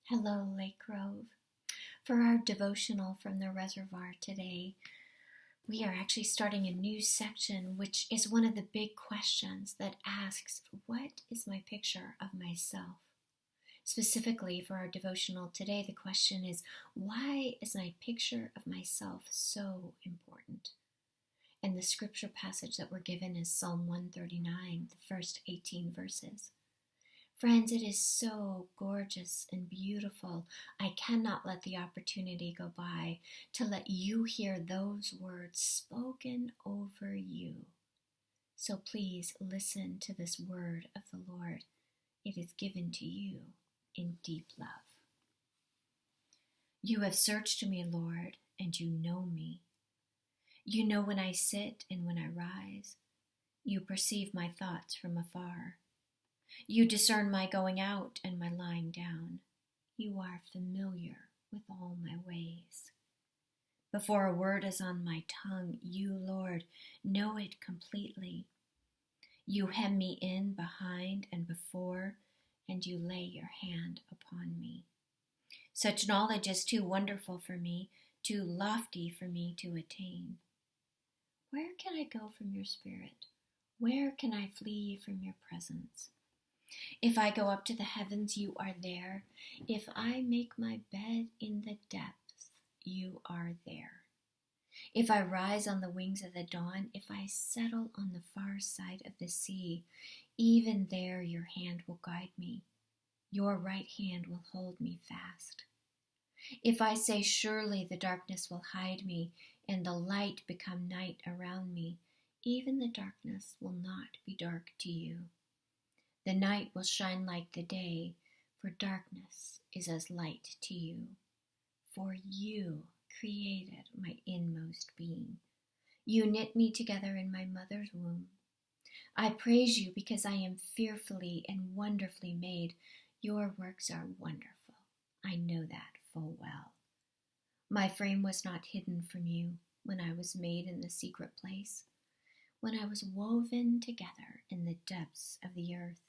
Hello, Lake Grove. For our devotional from the reservoir today, we are actually starting a new section, which is one of the big questions that asks, what is my picture of myself? Specifically for our devotional today, the question is, why is my picture of myself so important? And the scripture passage that we're given is Psalm 139, the first 18 verses. Friends, it is so gorgeous and beautiful. I cannot let the opportunity go by to let you hear those words spoken over you. So please listen to this word of the Lord. It is given to you in deep love. You have searched me, Lord, and you know me. You know when I sit and when I rise. You perceive my thoughts from afar. You discern my going out and my lying down. You are familiar with all my ways. Before a word is on my tongue, you, Lord, know it completely. You hem me in behind and before, and you lay your hand upon me. Such knowledge is too wonderful for me, too lofty for me to attain. Where can I go from your spirit? Where can I flee from your presence? If I go up to the heavens, you are there. If I make my bed in the depths, you are there. If I rise on the wings of the dawn, if I settle on the far side of the sea, even there your hand will guide me. Your right hand will hold me fast. If I say, surely the darkness will hide me, and the light become night around me, even the darkness will not be dark to you. The night will shine like the day, for darkness is as light to you. For you created my inmost being. You knit me together in my mother's womb. I praise you because I am fearfully and wonderfully made. Your works are wonderful. I know that full well. My frame was not hidden from you when I was made in the secret place, when I was woven together in the depths of the earth.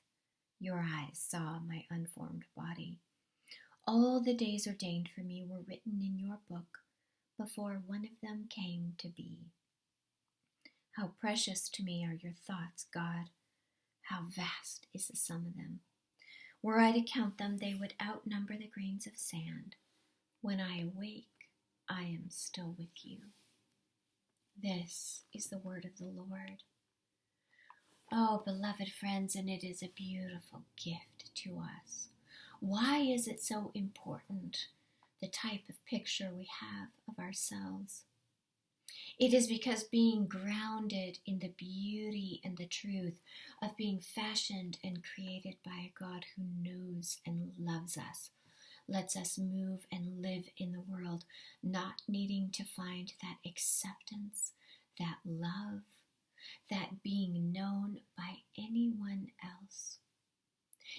Your eyes saw my unformed body. All the days ordained for me were written in your book before one of them came to be. How precious to me are your thoughts, God. How vast is the sum of them. Were I to count them, they would outnumber the grains of sand. When I awake, I am still with you. This is the word of the Lord. Oh, beloved friends, and it is a beautiful gift to us. Why is it so important, the type of picture we have of ourselves? It is because being grounded in the beauty and the truth of being fashioned and created by a God who knows and loves us, lets us move and live in the world, not needing to find that acceptance, that love, that being known by anyone else.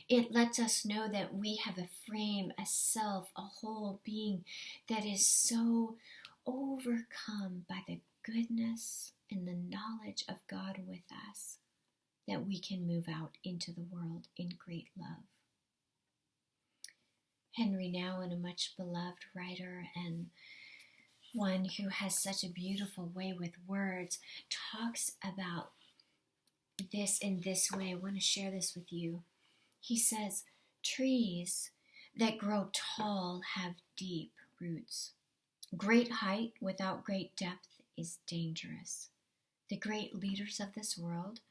It lets us know that we have a frame, a self, a whole being that is so overcome by the goodness and the knowledge of God with us that we can move out into the world in great love. Henry Nouwen, a much beloved writer and one who has such a beautiful way with words, talks about this in this way. I want to share this with you. He says, trees that grow tall have deep roots. Great height without great depth is dangerous. The great leaders of this world,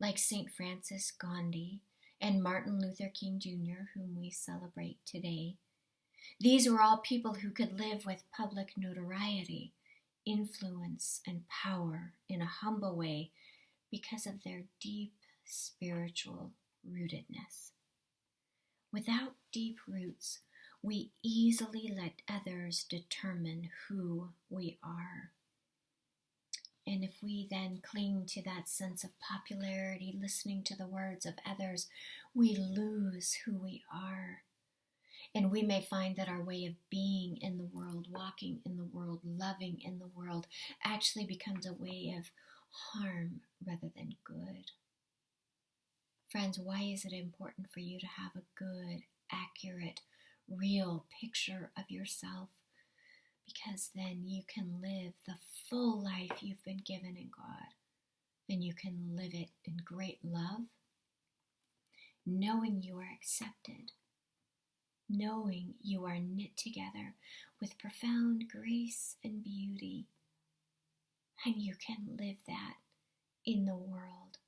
like St. Francis Gandhi and Martin Luther King Jr., whom we celebrate today, these were all people who could live with public notoriety, influence, and power in a humble way because of their deep spiritual rootedness. Without deep roots, we easily let others determine who we are. And if we then cling to that sense of popularity, listening to the words of others, we lose who we are. And we may find that our way of being in the world, walking in the world, loving in the world, actually becomes a way of harm rather than good. Friends, why is it important for you to have a good, accurate, real picture of yourself, because then you can live the full life you've been given in God, and you can live it in great love, knowing you are accepted, knowing you are knit together with profound grace and beauty, and you can live that in the world.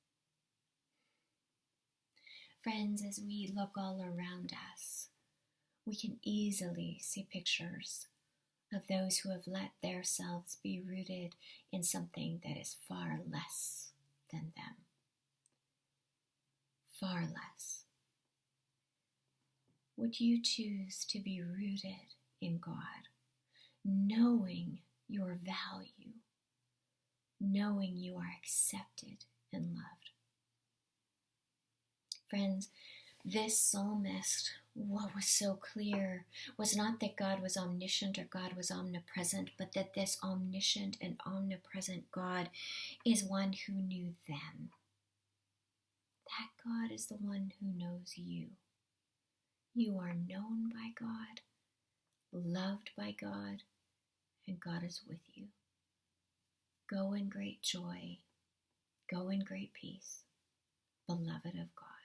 Friends, as we look all around us, we can easily see pictures of those who have let themselves be rooted in something that is far less than them. Far less. Would you choose to be rooted in God, knowing your value, knowing you are accepted and loved? Friends, this psalmist, what was so clear was not that God was omniscient or God was omnipresent, but that this omniscient and omnipresent God is one who knew them. That God is the one who knows you. You are known by God, loved by God, and God is with you. Go in great joy. Go in great peace, beloved of God.